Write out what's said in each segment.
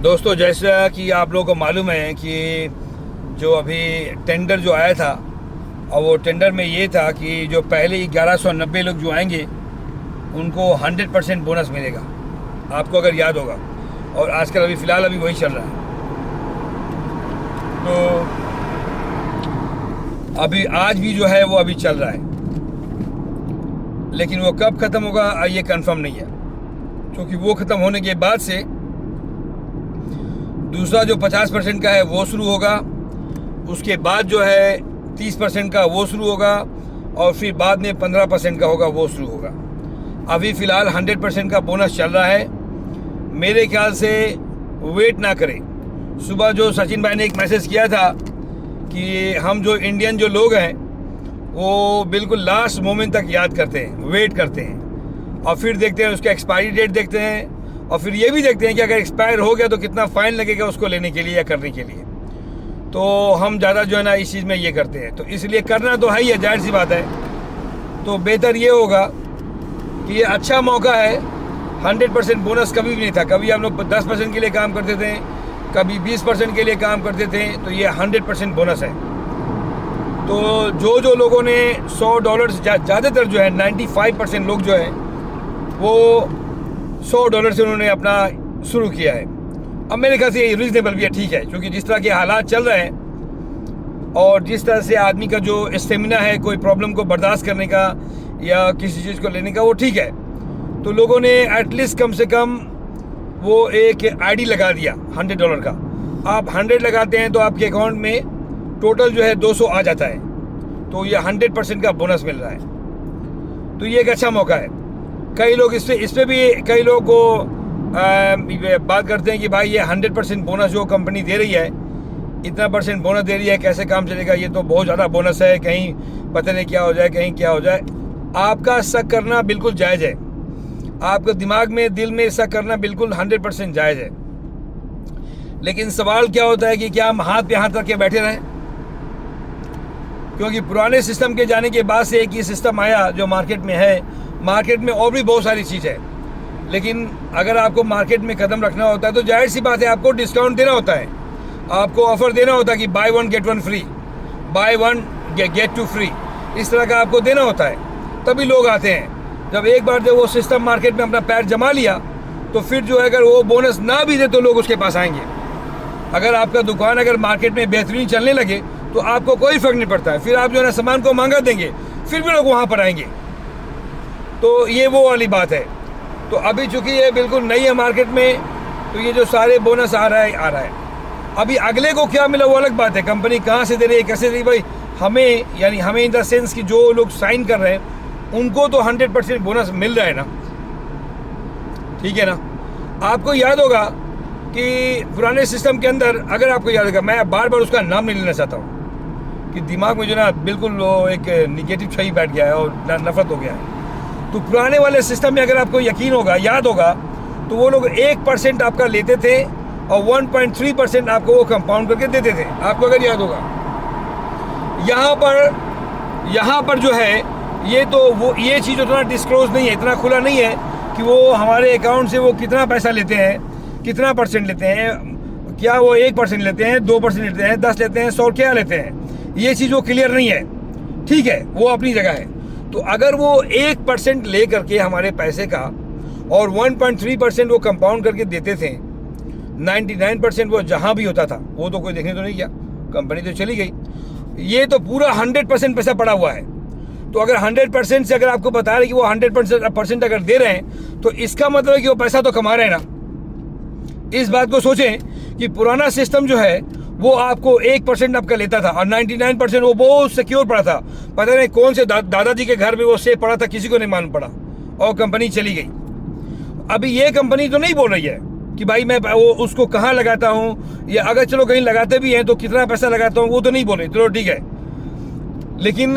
दोस्तों, जैसा कि आप लोगों को मालूम है कि जो अभी टेंडर जो आया था, और वो टेंडर में ये था कि जो पहले 1190 लोग जो आएंगे उनको 100% बोनस मिलेगा। आपको अगर याद होगा, और आजकल अभी फ़िलहाल अभी वही चल रहा है। तो अभी आज भी जो है वो अभी चल रहा है, लेकिन वो कब ख़त्म होगा ये कंफर्म नहीं है, क्योंकि वो ख़त्म होने के बाद से दूसरा जो 50% का है वो शुरू होगा, उसके बाद जो है 30% का वो शुरू होगा, और फिर बाद में 15% का होगा वो शुरू होगा। अभी फ़िलहाल 100% का बोनस चल रहा है। मेरे ख्याल से वेट ना करें। सुबह जो सचिन भाई ने एक मैसेज किया था कि हम जो इंडियन जो लोग हैं वो बिल्कुल लास्ट मोमेंट तक याद करते हैं, वेट करते हैं, और फिर देखते हैं उसका एक्सपायरी डेट देखते हैं, और फिर ये भी देखते हैं कि अगर एक्सपायर हो गया तो कितना फ़ाइन लगेगा उसको लेने के लिए या करने के लिए। तो हम ज़्यादा जो है ना इस चीज़ में ये करते हैं, तो इसलिए करना तो है ही है, जाहिर सी बात है। तो बेहतर ये होगा कि ये अच्छा मौका है। 100% बोनस कभी भी नहीं था। कभी हम लोग 10% के लिए काम करते थे, कभी 20% के लिए काम करते थे, तो ये 100% बोनस है। तो जो लोगों ने $100 ज़्यादातर जो है 95% लोग जो है वो $100 से उन्होंने अपना शुरू किया है। अब मेरे ख्याल से ये रीज़नेबल भी है, ठीक है, क्योंकि जिस तरह के हालात चल रहे हैं और जिस तरह से आदमी का जो स्टेमिना है कोई प्रॉब्लम को बर्दाश्त करने का या किसी चीज़ को लेने का, वो ठीक है। तो लोगों ने एटलीस्ट कम से कम वो एक आईडी लगा दिया $100 का। आप 100 लगाते हैं तो आपके अकाउंट में टोटल जो है 200 आ जाता है, तो ये 100% का बोनस मिल रहा है। तो ये एक अच्छा मौका है। कई लोग इस पे भी कई लोग को बात करते हैं कि भाई ये 100% बोनस जो कंपनी दे रही है, इतना परसेंट बोनस दे रही है, कैसे काम चलेगा, ये तो बहुत ज़्यादा बोनस है, कहीं पता नहीं क्या हो जाए, कहीं क्या हो जाए। आपका शक करना बिल्कुल जायज़ है, आपके दिमाग में दिल में शक करना बिल्कुल 100% जायज़ है। लेकिन सवाल क्या होता है कि क्या हम हाथ पे हाथ रख के बैठे रहें? क्योंकि पुराने सिस्टम के जाने के बाद से एक ये सिस्टम आया जो मार्केट में है। मार्केट में और भी बहुत सारी चीज़ है, लेकिन अगर आपको मार्केट में कदम रखना होता है तो जाहिर सी बात है आपको डिस्काउंट देना होता है, आपको ऑफ़र देना होता है कि buy 1 get 1 free, buy 1 get 2 free, इस तरह का आपको देना होता है, तभी लोग आते हैं। जब एक बार जब वो सिस्टम मार्केट में अपना पैर जमा लिया तो फिर जो है अगर वो बोनस ना भी दे तो लोग उसके पास आएंगे। अगर आपका दुकान अगर मार्केट में बेहतरीन चलने लगे तो आपको कोई फ़र्क नहीं पड़ता है, फिर आप जो है ना सामान को महंगा देंगे, फिर भी लोग वहाँ पर आएंगे। तो ये वो वाली बात है। तो अभी चूँकि ये बिल्कुल नई है मार्केट में, तो ये जो सारे बोनस आ रहा है। अभी अगले को क्या मिला वो अलग बात है, कंपनी कहाँ से दे रही है, कैसे दे रही है। भाई हमें, यानी हमें इन द सेंस कि जो लोग साइन कर रहे हैं उनको तो 100% बोनस मिल रहा है ना, ठीक है ना। आपको याद होगा कि पुराने सिस्टम के अंदर, अगर आपको याद होगा, मैं बार बार उसका नाम नहीं लेना चाहता हूँ कि दिमाग में जो ना बिल्कुल वो एक निगेटिव छवि बैठ गया है और नफरत हो गया है। तो पुराने वाले सिस्टम में अगर आपको यकीन होगा, याद होगा, तो वो लोग 1% आपका लेते थे और 1.3% आपको वो कंपाउंड करके देते थे, आपको अगर याद होगा। यहाँ पर जो है ये तो वो ये चीज़ उतना डिस्क्लोज नहीं है, इतना खुला नहीं है कि वो हमारे अकाउंट से वो कितना पैसा लेते हैं, कितना परसेंट लेते हैं, क्या वो 1% लेते हैं, 2% लेते हैं, 10 लेते हैं, 100 क्या लेते हैं, ये चीज़ वो क्लियर नहीं है, ठीक है, वो अपनी जगह है। तो अगर वो 1% ले करके हमारे पैसे का और 1.3% वो कंपाउंड करके देते थे, 99% वो जहाँ भी होता था वो तो कोई देखने तो नहीं गया, कंपनी तो चली गई। ये तो पूरा 100% पैसा पड़ा हुआ है। तो अगर 100% से अगर आपको बता रहे कि वो 100% अगर दे रहे हैं तो इसका मतलब है कि वो पैसा तो कमा रहे हैं ना। इस बात को सोचें कि पुराना सिस्टम जो है वो आपको 1% आपका लेता था और 99% वो बहुत सिक्योर पड़ा था। पता नहीं कौन से दादाजी के घर में वो सेफ पड़ा था, किसी को नहीं मालूम पड़ा, और कंपनी चली गई। अभी ये कंपनी तो नहीं बोल रही है कि भाई मैं वो उसको कहाँ लगाता हूँ, या अगर चलो कहीं लगाते भी हैं तो कितना पैसा लगाता हूँ, वो तो नहीं बोल रही, चलो ठीक है, लेकिन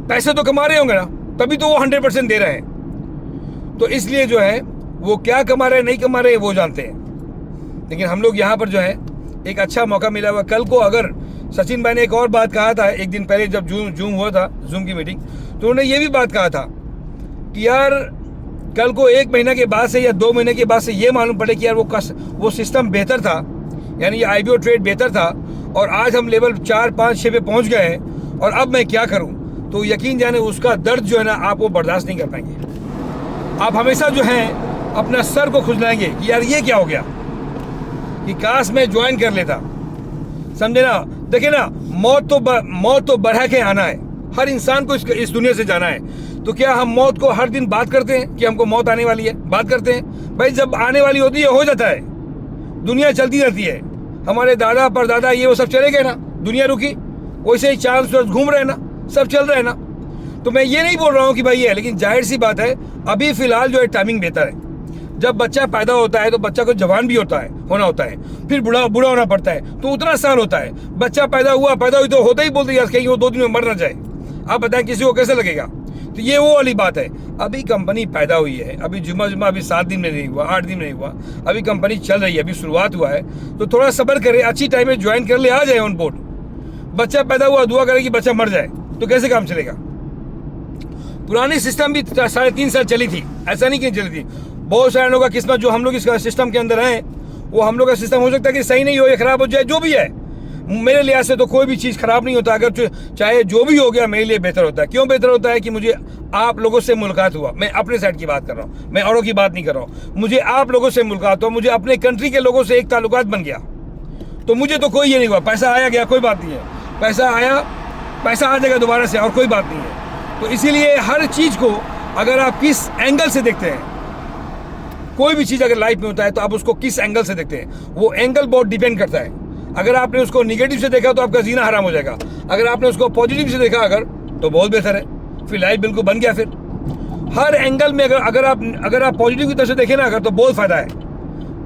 पैसे तो कमा रहे होंगे ना, तभी तो वो 100% दे रहे हैं। तो इसलिए जो है वो क्या कमा रहे नहीं कमा रहे वो जानते हैं। लेकिन हम लोग यहाँ पर जो है एक अच्छा मौका मिला हुआ। कल को अगर सचिन भाई ने एक और बात कहा था, एक दिन पहले जब जूम हुआ था, जूम की मीटिंग, तो उन्होंने ये भी बात कहा था कि यार कल को 1 महीने के बाद से या 2 महीने के बाद से ये मालूम पड़े कि यार वो सिस्टम बेहतर था, यानी ये आईबीओ ट्रेड बेहतर था और आज हम लेवल 4, 5, 6 पे पहुंच गए हैं और अब मैं क्या करूं, तो यकीन जाने उसका दर्द जो है ना आप वो बर्दाश्त नहीं कर पाएंगे। आप हमेशा जो है अपना सर को खुजलाएंगे कि यार ये क्या हो गया, कि काश मैं ज्वाइन कर लेता। समझे ना। देखिए ना, मौत तो बढ़ा के आना है, हर इंसान को इस दुनिया से जाना है। तो क्या हम मौत को हर दिन बात करते हैं कि हमको मौत आने वाली है? बात करते हैं भाई, जब आने वाली होती है हो जाता है, दुनिया चलती रहती है। हमारे दादा परदादा ये वो सब चले गए ना, दुनिया रुकी, वैसे ही चांद सूरज घूम रहे हैं ना, सब चल रहे हैं ना। तो मैं ये नहीं बोल रहा हूँ कि भाई ये है, लेकिन जाहिर सी बात है अभी फिलहाल जो है टाइमिंग बेहतर है। जब बच्चा पैदा होता है तो बच्चा को जवान भी होना होता है, फिर बूढ़ा होना पड़ता है, तो उतना साल होता है। बच्चा पैदा हुई तो होता ही बोलते यार कहीं वो 2 दिन में मर ना जाए। आप बताएं किसी को कैसे लगेगा? तो ये वो वाली बात है। अभी कंपनी पैदा हुई है, अभी जुमा अभी 7 दिन में नहीं हुआ, 8 दिन में नहीं हुआ, अभी कंपनी चल रही है, अभी शुरुआत हुआ है। तो थोड़ा सब्र करे, अच्छी टाइम में ज्वाइन कर ले, आ जाए ऑन बोर्ड। बच्चा पैदा हुआ, दुआ करे कि बच्चा मर जाए, तो कैसे काम चलेगा? पुरानी सिस्टम भी 3.5 साल चली थी, ऐसा नहीं कि चली थी। बहुत सारे लोगों का किस्मत जो हम लोग इस सिस्टम के अंदर हैं, वो हम लोग का सिस्टम हो सकता है कि सही नहीं हो या खराब हो जाए, जो भी है। मेरे लिहाज से तो कोई भी चीज़ खराब नहीं होता, अगर चाहे जो भी हो गया मेरे लिए बेहतर होता है। क्यों बेहतर होता है? कि मुझे आप लोगों से मुलाकात हुआ, मैं अपने साइड की बात कर रहा हूँ, मैं औरों की बात नहीं कर रहा हूँ। मुझे आप लोगों से मुलाकात हुआ, मुझे अपने कंट्री के लोगों से एक ताल्लुकात बन गया, तो मुझे तो कोई ये नहीं हुआ। पैसा आया गया कोई बात नहीं है, पैसा आया पैसा आ जाएगा दोबारा से, और कोई बात नहीं है। तो इसीलिए हर चीज़ को अगर आप किस एंगल से देखते हैं, कोई भी चीज़ अगर लाइफ में होता है तो आप उसको किस एंगल से देखते हैं, वो एंगल बहुत डिपेंड करता है। अगर आपने उसको निगेटिव से देखा तो आपका जीना हराम हो जाएगा, अगर आपने उसको पॉजिटिव से देखा तो बहुत बेहतर है, फिर लाइफ बिल्कुल बन गया। फिर हर एंगल में अगर आप पॉजिटिव की तरफ से देखें ना अगर, तो बहुत फ़ायदा है,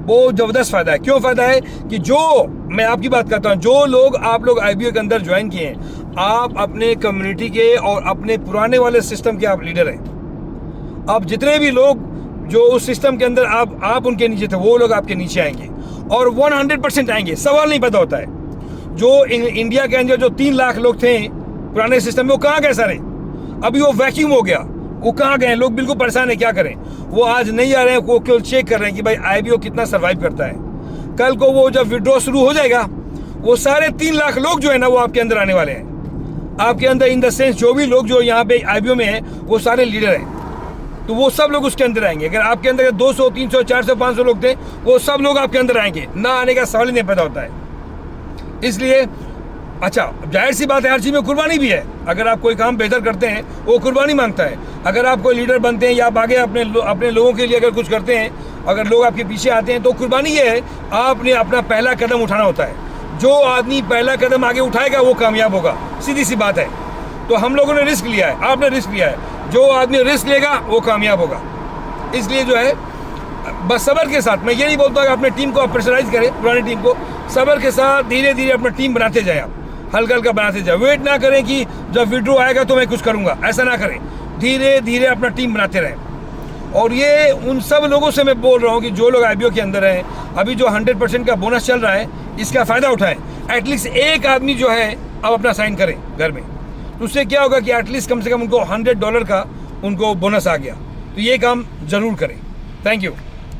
बहुत ज़बरदस्त फ़ायदा है। क्यों फ़ायदा है? कि जो मैं आपकी बात करता हूँ, जो लोग आप लोग आईबीओ के अंदर ज्वाइन किए हैं, आप अपने कम्युनिटी के और अपने पुराने वाले सिस्टम के आप लीडर हैं। आप जितने भी लोग जो उस सिस्टम के अंदर आप उनके नीचे थे, वो लोग आपके नीचे आएंगे और 100% आएंगे, सवाल नहीं पैदा होता है। जो इंडिया के अंदर जो 3 लाख लोग थे पुराने सिस्टम में, वो कहाँ गए सारे? अभी वो वैक्यूम हो गया, वो कहाँ गए? लोग बिल्कुल परेशान है, क्या करें? वो आज नहीं आ रहे हैं, वो केवल चेक कर रहे हैं कि भाई आईबीओ कितना सर्वाइव करता है। कल को वो जब विड्रॉ शुरू हो जाएगा, वो सारे 3 लाख लोग जो है ना वो आपके अंदर आने वाले हैं। आपके अंदर इन द सेंस जो भी लोग जो यहाँ पे आईबीओ में हैं वो सारे लीडर हैं, तो वो सब लोग उसके अंदर आएंगे। अगर आपके अंदर 200, 300, 400, 500 लोग थे, वो सब लोग आपके अंदर आएंगे, ना आने का सवाल ही नहीं पैदा होता है। इसलिए अच्छा, जाहिर सी बात है हर चीज़ में कुर्बानी भी है। अगर आप कोई काम बेहतर करते हैं वो कुर्बानी मांगता है। अगर आप कोई लीडर बनते हैं या आप आगे अपने लोगों के लिए अगर कुछ करते हैं, अगर लोग आपके पीछे आते हैं, तो कुर्बानी ये है आपने अपना पहला कदम उठाना होता है। जो आदमी पहला कदम आगे उठाएगा वो कामयाब होगा, सीधी सी बात है। तो हम लोगों ने रिस्क लिया है, आपने रिस्क लिया है, जो आदमी रिस्क लेगा वो कामयाब होगा। इसलिए जो है बस सब्र के साथ, मैं ये नहीं बोलता कि अपने टीम को आप प्रेशराइज करें, पुरानी टीम को सब्र के साथ धीरे धीरे अपना टीम बनाते जाए, आप हल्का हल्का बनाते जाए। वेट ना करें कि जब विड्रॉ आएगा तो मैं कुछ करूँगा, ऐसा ना करें। धीरे धीरे अपना टीम बनाते रहें। और ये उन सब लोगों से मैं बोल रहा हूँ कि जो लोग आईबीओ के अंदर हैं, अभी जो 100% का बोनस चल रहा है, इसका फ़ायदा उठाएं। एटलीस्ट एक आदमी जो है अब अपना साइन करें घर में, तो उससे क्या होगा कि एटलीस्ट कम से कम उनको $100 का उनको बोनस आ गया। तो ये काम ज़रूर करें। Thank you.